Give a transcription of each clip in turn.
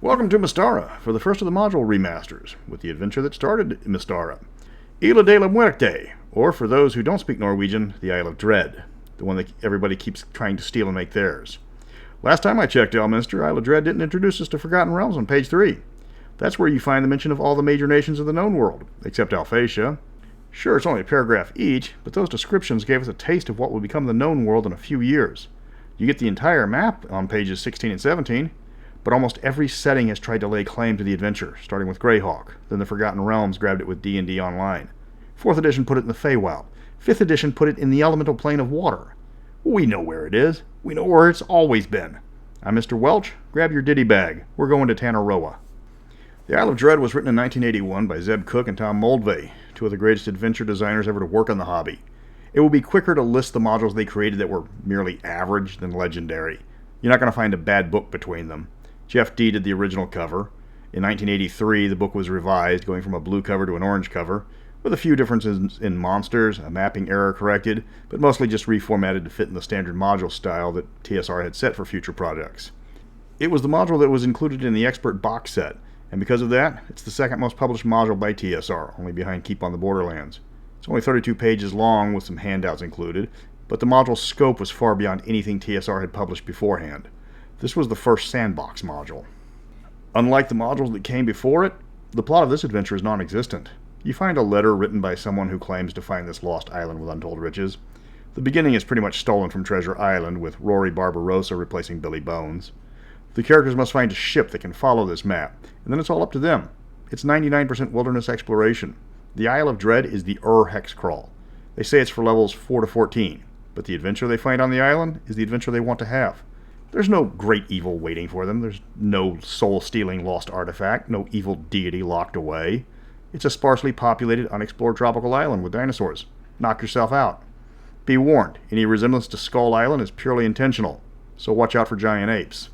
Welcome to Mystara for the first of the module remasters, with the adventure that started Mystara. Isla de la Muerte, or for those who don't speak Norwegian, the Isle of Dread, the one that everybody keeps trying to steal and make theirs. Last time I checked Elminster, Isle of Dread didn't introduce us to Forgotten Realms on page 3. That's where you find the mention of all the major nations of the known world, except Alphatia. Sure, it's only a paragraph each, but those descriptions gave us a taste of what will become the known world in a few years. You get the entire map on pages 16 and 17, but almost every setting has tried to lay claim to the adventure, starting with Greyhawk. Then the Forgotten Realms grabbed it with D&D Online. 4th edition put it in the Feywild. 5th edition put it in the elemental plane of water. We know where it is. We know where it's always been. I'm Mr. Welch. Grab your ditty bag. We're going to Tanaroa. The Isle of Dread was written in 1981 by Zeb Cook and Tom Moldvay, two of the greatest adventure designers ever to work on the hobby. It will be quicker to list the modules they created that were merely average than legendary. You're not going to find a bad book between them. Jeff D. did the original cover. In 1983, the book was revised, going from a blue cover to an orange cover, with a few differences in monsters, a mapping error corrected, but mostly just reformatted to fit in the standard module style that TSR had set for future projects. It was the module that was included in the Expert box set, and because of that, it's the second most published module by TSR, only behind Keep on the Borderlands. It's only 32 pages long with some handouts included, but the module's scope was far beyond anything TSR had published beforehand. This was the first Sandbox module. Unlike the modules that came before it, the plot of this adventure is non-existent. You find a letter written by someone who claims to find this lost island with untold riches. The beginning is pretty much stolen from Treasure Island, with Rory Barbarossa replacing Billy Bones. The characters must find a ship that can follow this map, and then it's all up to them. It's 99% wilderness exploration. The Isle of Dread is the Hex Crawl. They say it's for levels 4 to 14, but the adventure they find on the island is the adventure they want to have. There's no great evil waiting for them. There's no soul-stealing lost artifact, no evil deity locked away. It's a sparsely populated, unexplored tropical island with dinosaurs. Knock yourself out. Be warned, any resemblance to Skull Island is purely intentional, so watch out for giant apes.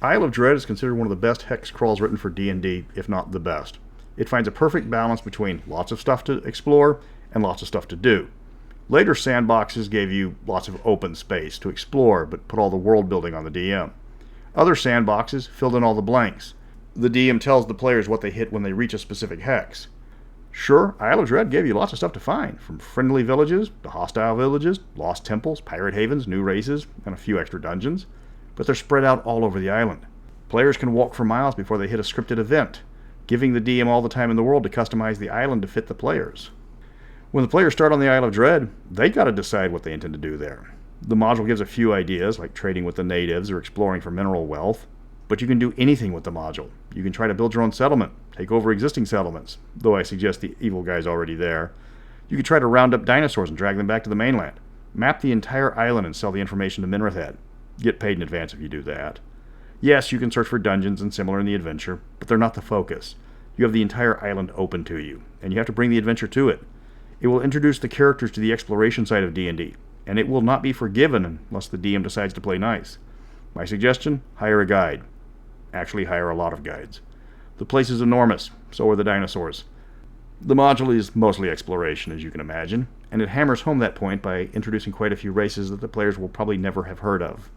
Isle of Dread is considered one of the best hex crawls written for D&D, if not the best. It finds a perfect balance between lots of stuff to explore and lots of stuff to do. Later sandboxes gave you lots of open space to explore, but put all the world building on the DM. Other sandboxes filled in all the blanks. The DM tells the players what they hit when they reach a specific hex. Sure, Isle of Dread gave you lots of stuff to find, from friendly villages to hostile villages, lost temples, pirate havens, new races, and a few extra dungeons, but they're spread out all over the island. Players can walk for miles before they hit a scripted event, giving the DM all the time in the world to customize the island to fit the players. When the players start on the Isle of Dread, they got to decide what they intend to do there. The module gives a few ideas, like trading with the natives or exploring for mineral wealth, but you can do anything with the module. You can try to build your own settlement, take over existing settlements, though I suggest the evil guy's already there. You can try to round up dinosaurs and drag them back to the mainland. Map the entire island and sell the information to Minrathad. Get paid in advance if you do that. Yes, you can search for dungeons and similar in the adventure, but they're not the focus. You have the entire island open to you, and you have to bring the adventure to it. It will introduce the characters to the exploration side of D&D, and it will not be forgiven unless the DM decides to play nice. My suggestion, hire a guide. Actually, hire a lot of guides. The place is enormous, so are the dinosaurs. The module is mostly exploration, as you can imagine, and it hammers home that point by introducing quite a few races that the players will probably never have heard of.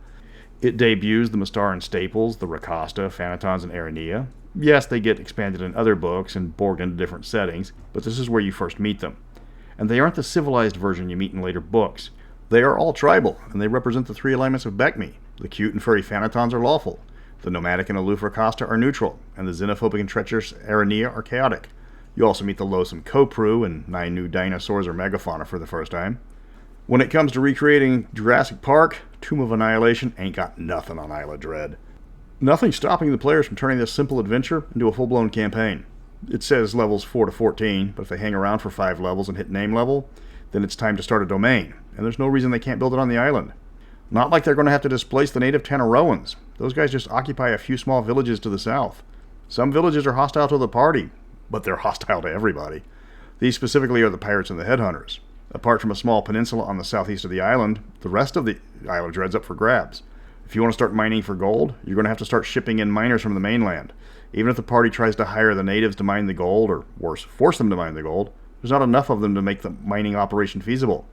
It debuts the Mystaran staples, the Rakasta, Phanatons, and Aranea. Yes, they get expanded in other books and borged into different settings, but this is where you first meet them. And they aren't the civilized version you meet in later books. They are all tribal, and they represent the 3 alignments of Beckme. The cute and furry Phanatons are lawful. The nomadic and aloof Rakasta are neutral, and the xenophobic and treacherous Aranea are chaotic. You also meet the loathsome Kopru, and 9 new dinosaurs or megafauna for the first time. When it comes to recreating Jurassic Park, Tomb of Annihilation ain't got nothing on Isle of Dread. Nothing's stopping the players from turning this simple adventure into a full-blown campaign. It says levels 4 to 14, but if they hang around for 5 levels and hit name level, then it's time to start a domain, and there's no reason they can't build it on the island. Not like they're going to have to displace the native Tanaroans. Those guys just occupy a few small villages to the south. Some villages are hostile to the party, but they're hostile to everybody. These specifically are the pirates and the headhunters. Apart from a small peninsula on the southeast of the island, the rest of the Isle of Dread's up for grabs. If you want to start mining for gold, you're going to have to start shipping in miners from the mainland. Even if the party tries to hire the natives to mine the gold, or worse, force them to mine the gold, there's not enough of them to make the mining operation feasible.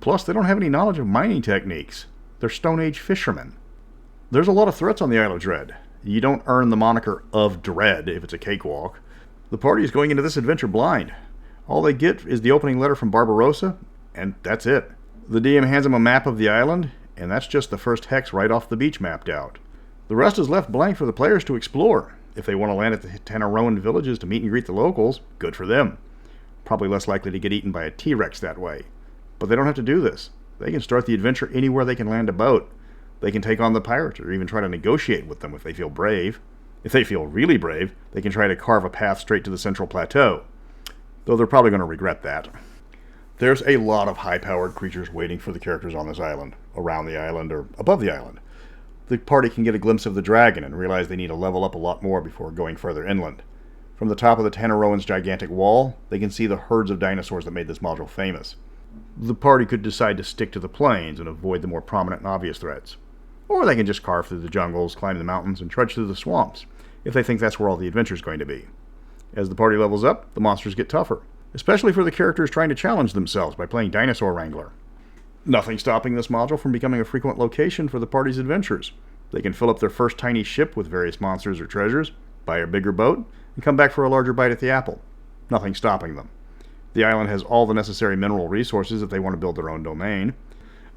Plus, they don't have any knowledge of mining techniques. They're Stone Age fishermen. There's a lot of threats on the Isle of Dread, You don't earn the moniker of Dread if it's a cakewalk. The party is going into this adventure blind. All they get is the opening letter from Barbarossa, and that's it. The DM hands them a map of the island, and that's just the first hex right off the beach mapped out. The rest is left blank for the players to explore. If they want to land at the Tanaroan villages to meet and greet the locals, good for them. Probably less likely to get eaten by a T-Rex that way. But they don't have to do this. They can start the adventure anywhere they can land a boat. They can take on the pirates or even try to negotiate with them if they feel brave. If they feel really brave, they can try to carve a path straight to the central plateau. Though they're probably going to regret that. There's a lot of high-powered creatures waiting for the characters on this island, around the island, or above the island. The party can get a glimpse of the dragon and realize they need to level up a lot more before going further inland. From the top of the Tanaroan's gigantic wall, they can see the herds of dinosaurs that made this module famous. The party could decide to stick to the plains and avoid the more prominent and obvious threats. Or they can just carve through the jungles, climb the mountains, and trudge through the swamps, if they think that's where all the adventure's going to be. As the party levels up, the monsters get tougher, especially for the characters trying to challenge themselves by playing Dinosaur Wrangler. Nothing stopping this module from becoming a frequent location for the party's adventures. They can fill up their first tiny ship with various monsters or treasures, buy a bigger boat, and come back for a larger bite at the apple. Nothing stopping them. The island has all the necessary mineral resources if they want to build their own domain.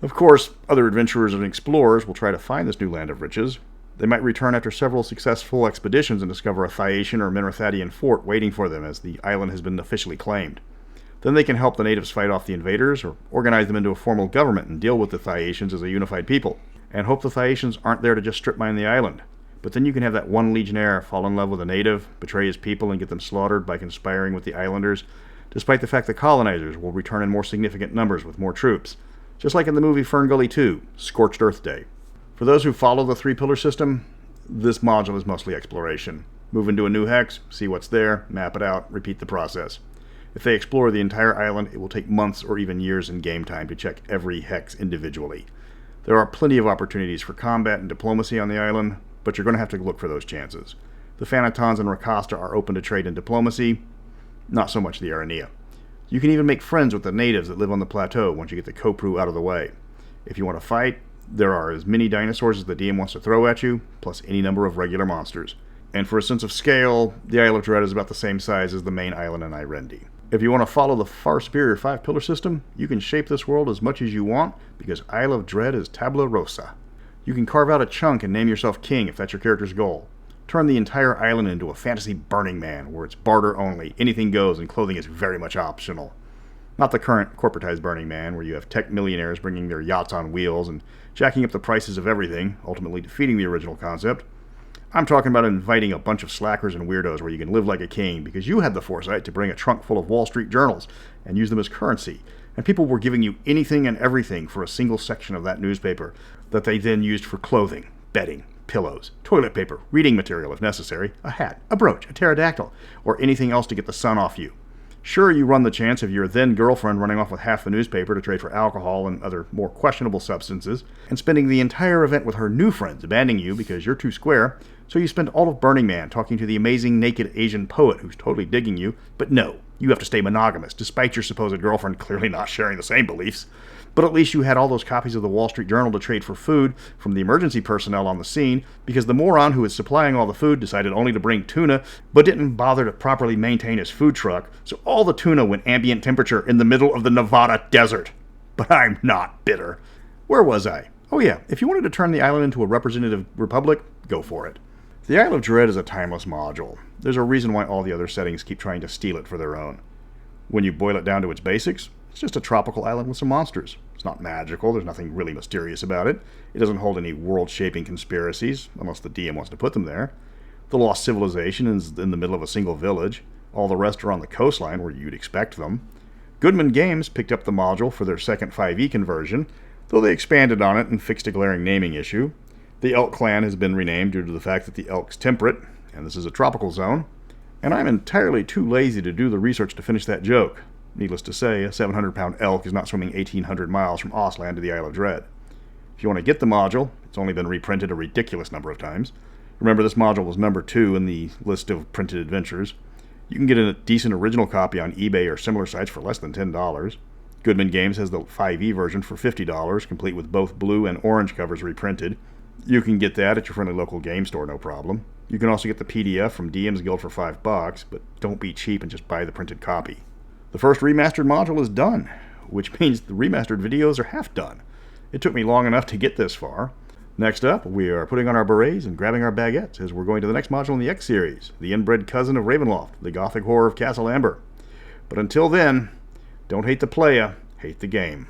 Of course, other adventurers and explorers will try to find this new land of riches. They might return after several successful expeditions and discover a Thaatian or Minrathadian fort waiting for them as the island has been officially claimed. Then they can help the natives fight off the invaders or organize them into a formal government and deal with the Thaatians as a unified people, and hope the Thaatians aren't there to just strip mine the island. But then you can have that one legionnaire fall in love with a native, betray his people, and get them slaughtered by conspiring with the islanders, despite the fact the colonizers will return in more significant numbers with more troops. Just like in the movie Fern Gully 2, Scorched Earth Day. For those who follow the three-pillar system, this module is mostly exploration. Move into a new hex, see what's there, map it out, repeat the process. If they explore the entire island, it will take months or even years in game time to check every hex individually. There are plenty of opportunities for combat and diplomacy on the island, but you're going to have to look for those chances. The Thanatons and Rakasta are open to trade and diplomacy, not so much the Aranea. You can even make friends with the natives that live on the plateau once you get the Kopru out of the way. If you want to fight, there are as many dinosaurs as the DM wants to throw at you, plus any number of regular monsters. And for a sense of scale, the Isle of Dread is about the same size as the main island in Irendi. If you want to follow the far superior 5-pillar system, you can shape this world as much as you want, because Isle of Dread is tabula rasa. You can carve out a chunk and name yourself king if that's your character's goal. Turn the entire island into a fantasy Burning Man, where it's barter only, anything goes, and clothing is very much optional. Not the current corporatized Burning Man, where you have tech millionaires bringing their yachts on wheels and jacking up the prices of everything, ultimately defeating the original concept. I'm talking about inviting a bunch of slackers and weirdos where you can live like a king because you had the foresight to bring a trunk full of Wall Street journals and use them as currency, and people were giving you anything and everything for a single section of that newspaper that they then used for clothing, bedding, pillows, toilet paper, reading material if necessary, a hat, a brooch, a pterodactyl, or anything else to get the sun off you. Sure, you run the chance of your then-girlfriend running off with half the newspaper to trade for alcohol and other more questionable substances, and spending the entire event with her new friends abandoning you because you're too square, so you spend all of Burning Man talking to the amazing naked Asian poet who's totally digging you, but no, you have to stay monogamous, despite your supposed girlfriend clearly not sharing the same beliefs. But at least you had all those copies of the Wall Street Journal to trade for food from the emergency personnel on the scene, because the moron who was supplying all the food decided only to bring tuna, but didn't bother to properly maintain his food truck, so all the tuna went ambient temperature in the middle of the Nevada desert. But I'm not bitter. Where was I? Oh yeah, if you wanted to turn the island into a representative republic, go for it. The Isle of Dread is a timeless module. There's a reason why all the other settings keep trying to steal it for their own. When you boil it down to its basics, it's just a tropical island with some monsters. It's not magical, there's nothing really mysterious about it. It doesn't hold any world-shaping conspiracies, unless the DM wants to put them there. The lost civilization is in the middle of a single village. All the rest are on the coastline where you'd expect them. Goodman Games picked up the module for their second 5e conversion, though they expanded on it and fixed a glaring naming issue. The Elk Clan has been renamed due to the fact that the elk's temperate, and this is a tropical zone. And I'm entirely too lazy to do the research to finish that joke. Needless to say, a 700-pound elk is not swimming 1,800 miles from Osland to the Isle of Dread. If you want to get the module, it's only been reprinted a ridiculous number of times. Remember, this module was number 2 in the list of printed adventures. You can get a decent original copy on eBay or similar sites for less than $10. Goodman Games has the 5e version for $50, complete with both blue and orange covers reprinted. You can get that at your friendly local game store, no problem. You can also get the PDF from DM's Guild for $5, but don't be cheap and just buy the printed copy. The first remastered module is done, which means the remastered videos are half done. It took me long enough to get this far. Next up, we are putting on our berets and grabbing our baguettes as we're going to the next module in the X series, the inbred cousin of Ravenloft, the gothic horror of Castle Amber. But until then, don't hate the playa, hate the game.